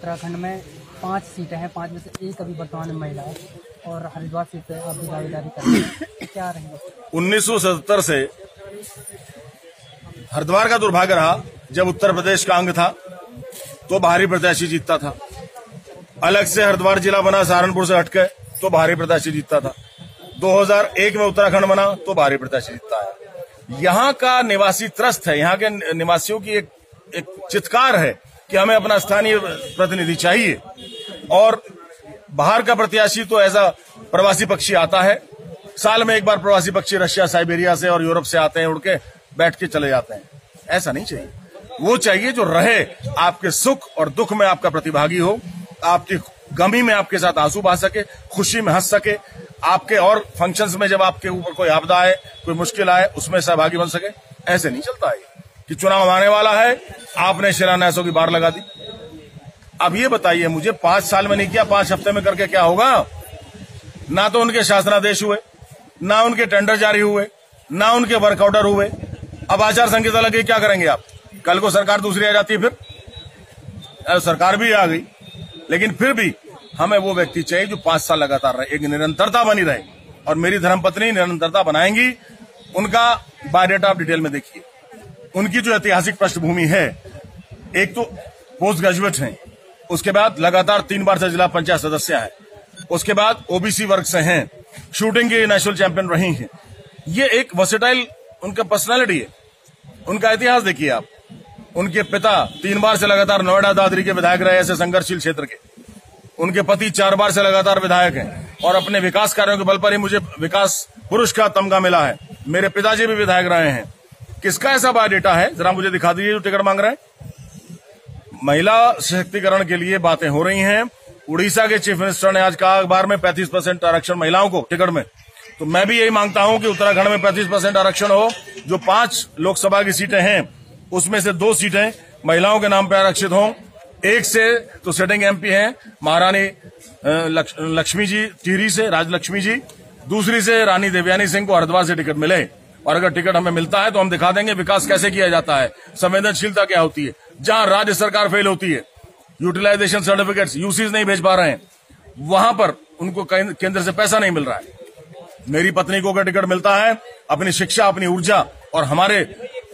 उत्तराखंड में 5 सीटें हैं, 5 में से एक अभी वर्तमान में महिला है और हरिद्वार सीट पे अभी दावेदारी कर रही है, क्या रहेंगे? 1977 से हरिद्वार का दुर्भाग्य रहा, जब उत्तर प्रदेश का अंग था तो बाहरी प्रत्याशी जीतता था। अलग से हरिद्वार जिला बना सहारनपुर से हटके तो बाहरी प्रत्याशी जीतता था। 2001 में उत्तराखंड बना तो बाहरी प्रत्याशी जीतता है। यहाँ का निवासी त्रस्त है, यहाँ के निवासियों की एक चित्कार है कि हमें अपना स्थानीय प्रतिनिधि चाहिए। और बाहर का प्रत्याशी तो ऐसा प्रवासी पक्षी आता है, साल में एक बार प्रवासी पक्षी रशिया, साइबेरिया से और यूरोप से आते हैं, उड़ के बैठ के चले जाते हैं। ऐसा नहीं चाहिए, वो चाहिए जो रहे, आपके सुख और दुख में आपका प्रतिभागी हो, आपकी गमी में आपके साथ आंसू बहा सके, खुशी में हंस सके, आपके और फंक्शंस में जब आपके ऊपर कोई आपदा आए, कोई मुश्किल आए, उसमें सहभागी बन सके। ऐसे नहीं चलता है कि चुनाव आने वाला है, आपने शिलान्यासों की बाढ़ लगा दी। अब ये बताइए मुझे, 5 साल में नहीं किया, 5 हफ्ते में करके क्या होगा? ना तो उनके शासनादेश हुए, ना उनके टेंडर जारी हुए, ना उनके वर्क ऑर्डर हुए। अब आचार संहिता लगी, क्या करेंगे आप? कल को सरकार दूसरी आ जाती है, फिर सरकार भी आ गई, लेकिन फिर भी हमें वो व्यक्ति चाहिए जो 5 साल लगातार रहे, एक निरंतरता बनी रहे। और मेरी धर्मपत्नी निरंतरता बनाएंगी। उनका बायोडाटा आप डिटेल में देखिए, उनकी जो ऐतिहासिक पृष्ठभूमि है, एक तो पोस्ट ग्रेजुएट हैं, उसके बाद लगातार 3 बार से जिला पंचायत सदस्य है, उसके बाद ओबीसी वर्ग से हैं, शूटिंग की नेशनल चैंपियन रही हैं। ये एक वर्सेटाइल उनका पर्सनालिटी है। उनका इतिहास देखिए आप, उनके पिता 3 बार से लगातार नोएडा दादरी के विधायक रहे, ऐसे संघर्षशील क्षेत्र के। उनके पति 4 बार से लगातार विधायक हैं और अपने विकास कार्यों के बल पर ही मुझे विकास पुरुष का तमगा मिला है। मेरे पिताजी भी विधायक रहे हैं। किसका ऐसा बायोडेटा है, जरा मुझे दिखा दीजिए जो टिकट मांग रहे हैं। महिला सशक्तिकरण के लिए बातें हो रही हैं। उड़ीसा के चीफ मिनिस्टर ने आज कहा अखबार में 35% आरक्षण महिलाओं को टिकट में। तो मैं भी यही मांगता हूं कि उत्तराखंड में 35% आरक्षण हो। जो 5 लोकसभा की सीटें हैं उसमें से 2 सीटें महिलाओं के नाम पर आरक्षित हों। एक से तो सिटिंग एमपी हैं महारानी लक्ष्मी जी टिहरी से, राजलक्ष्मी जी। दूसरी से रानी देवयानी सिंह को हरिद्वार से टिकट मिले। और अगर टिकट हमें मिलता है तो हम दिखा देंगे विकास कैसे किया जाता है, संवेदनशीलता क्या होती है। जहां राज्य सरकार फेल होती है, यूटिलाइजेशन सर्टिफिकेट्स यूसीज नहीं भेज पा रहे हैं, वहां पर उनको केंद्र से पैसा नहीं मिल रहा है। मेरी पत्नी को अगर टिकट मिलता है, अपनी शिक्षा, अपनी ऊर्जा और हमारे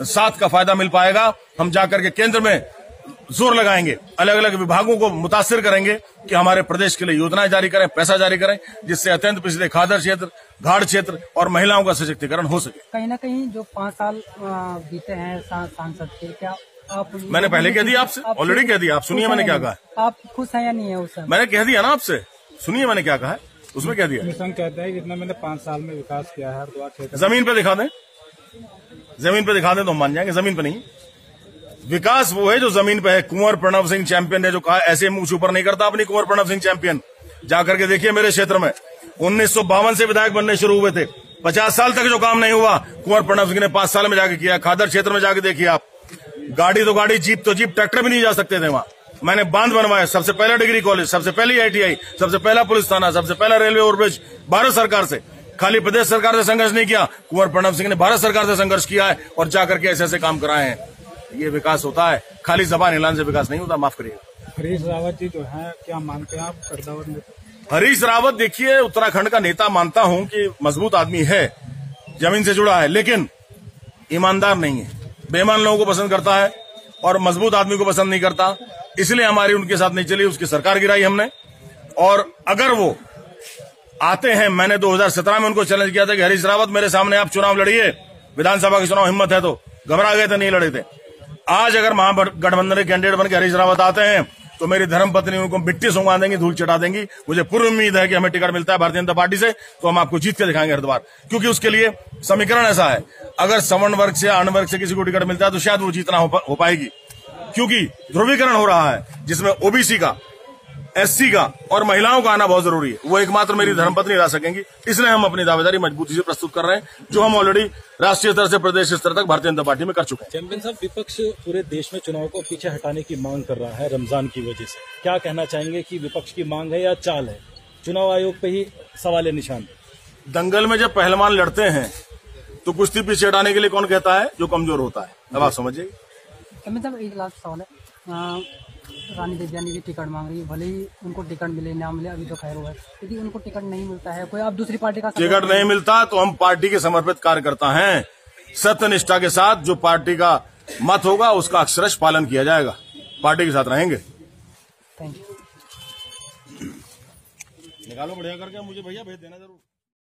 साथ का फायदा मिल पाएगा। हम जाकर के केंद्र में जोर लगाएंगे, अलग अलग विभागों को मुतासिर करेंगे कि हमारे प्रदेश के लिए योजनाएं जारी करें, पैसा जारी करें, जिससे अत्यंत पिछड़े खादर क्षेत्र, घाट क्षेत्र और महिलाओं का सशक्तिकरण हो सके। कहीं ना कहीं जो 5 साल बीते हैं सांसद के, क्या आप? मैंने पहले कह दिया आपसे, ऑलरेडी कह दिया। आप सुनिए मैंने क्या कहा है। आप खुश हैं या नहीं है उससे? मैंने कह दिया ना आपसे, सुनिए मैंने क्या कहा है, उसमें कह दिया। कहते हैं जितना मैंने 5 साल में विकास किया है हरिद्वार क्षेत्र। जमीन पे दिखा दें, जमीन पे दिखा दें तो हम मान जाएंगे। जमीन पे नहीं, विकास वो है जो जमीन पे है। कुंवर प्रणव सिंह चैंपियन ने जो कहा, ऐसे मुंह ऊपर नहीं करता अपनी। कुंवर प्रणव सिंह चैंपियन जाकर के देखिए मेरे क्षेत्र में 1952 से विधायक बनने शुरू हुए थे, 50 साल तक जो काम नहीं हुआ कुंवर प्रणव सिंह ने 5 साल में जाके किया। खादर क्षेत्र में जाके देखिए आप, गाड़ी तो गाड़ी, जीप तो जीप, ट्रैक्टर भी नहीं जा सकते थे वहां। मैंने बांध बनवाया, सबसे पहला डिग्री कॉलेज, सबसे पहली ITI, सबसे पहला पुलिस थाना, सबसे पहला रेलवे ओवरब्रिज भारत सरकार से। खाली प्रदेश सरकार से संघर्ष नहीं किया, कुंवर प्रणव सिंह ने भारत सरकार से संघर्ष किया है और जाकर के ऐसे ऐसे काम कराए हैं। ये विकास होता है, खाली जबान हिलाने से विकास नहीं होता। माफ करिएगा। हरीश रावत जी जो है, क्या मानते हैं आप हरिद्वार में? हरीश रावत देखिए, उत्तराखंड का नेता मानता हूं कि मजबूत आदमी है, जमीन से जुड़ा है, लेकिन ईमानदार नहीं है। बेईमान लोगों को पसंद करता है और मजबूत आदमी को पसंद नहीं करता। इसलिए हमारी उनके साथ नहीं चली, उसकी सरकार गिराई हमने। और अगर वो आते हैं, मैंने 2017 में उनको चैलेंज किया था कि हरीश रावत मेरे सामने आप चुनाव लड़िए, विधानसभा के चुनाव, हिम्मत है तो। घबरा गए थे, नहीं लड़े थे। आज अगर महागठबंधन के कैंडिडेट बन के हरीश रावत आते हैं तो मेरी धर्मपत्नी उनको मिट्टी सुंघा देंगी, धूल चटा देंगी। मुझे पूर्ण उम्मीद है कि हमें टिकट मिलता है भारतीय जनता पार्टी से तो हम आपको जीत के दिखाएंगे हरिद्वार, क्योंकि उसके लिए समीकरण ऐसा है। अगर सवर्ण वर्ग से, अर्ण वर्ग से किसी को टिकट मिलता है तो शायद वो जीतना हो पाएगी, क्योंकि ध्रुवीकरण हो रहा है जिसमें ओबीसी का, SC का और महिलाओं का आना बहुत जरूरी है। वो एकमात्र मेरी धर्मपत्नी ला सकेंगी। इसलिए हम अपनी दावेदारी मजबूती से प्रस्तुत कर रहे हैं, जो हम ऑलरेडी राष्ट्रीय स्तर से प्रदेश स्तर तक भारतीय जनता पार्टी में कर चुके हैं। चैंपियन साहब, विपक्ष पूरे देश में चुनाव को पीछे हटाने की मांग कर रहा है रमजान की वजह से। क्या कहना चाहेंगे कि विपक्ष की मांग है या चाल है? चुनाव आयोग पे ही सवाल निशान। दंगल में जब पहलवान लड़ते हैं तो कुश्ती पीछे हटाने के लिए कौन कहता है? जो कमजोर होता है। अब आप समझिए। मतलब एक लास्ट सवाल है, रानी देवयानी भी टिकट मांग रही है, भले ही उनको टिकट मिले ना मिले अभी तो खैर हुआ है, यदि उनको टिकट नहीं मिलता है कोई अब दूसरी पार्टी का टिकट नहीं मिलता तो हम पार्टी के समर्पित कार्यकर्ता हैं। सत्यनिष्ठा के साथ जो पार्टी का मत होगा उसका अक्षरश पालन किया जाएगा, पार्टी के साथ रहेंगे। Thank you. निकालो बढ़िया करके, मुझे भैया भेज देना जरूर।